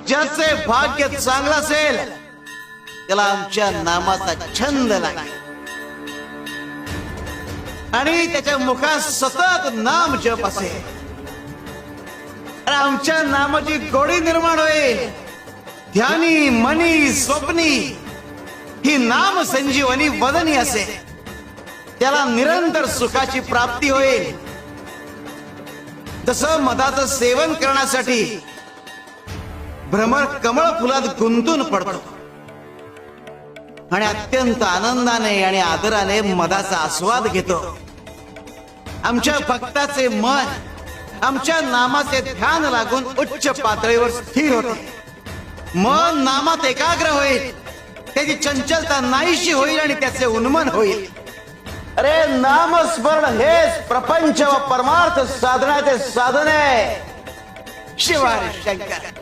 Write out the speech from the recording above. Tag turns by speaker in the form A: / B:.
A: ज्याचे भाग्य चांगलं असेल त्याला आमच्या नामाचा छंद लागेल आणि त्याच्या मुखात सतत नाम जप असेल. आमच्या नामाची गोडी निर्माण होईल. ध्यानी मनी स्वप्नी ही नाम संजीवनी वदनी असेल. त्याला निरंतर सुखाची प्राप्ती होईल. तसं मधाचं सेवन करण्यासाठी भ्रमर कमळ फुलात गुंतून पडतो आणि अत्यंत आनंदाने आणि आदराने मधाचा आस्वाद घेतो. आमच्या भक्ताचे मन आमच्या नामाचे ध्यान लागून उच्च पातळीवर स्थिर होते. मन नामात एकाग्र होईल. त्याची चंचलता नाहीशी होईल आणि त्याचे उन्मन होईल. अरे नामस्मरण हेच प्रपंच व परमार्थ साधनाचे साधन आहे. शिवाय शंकर.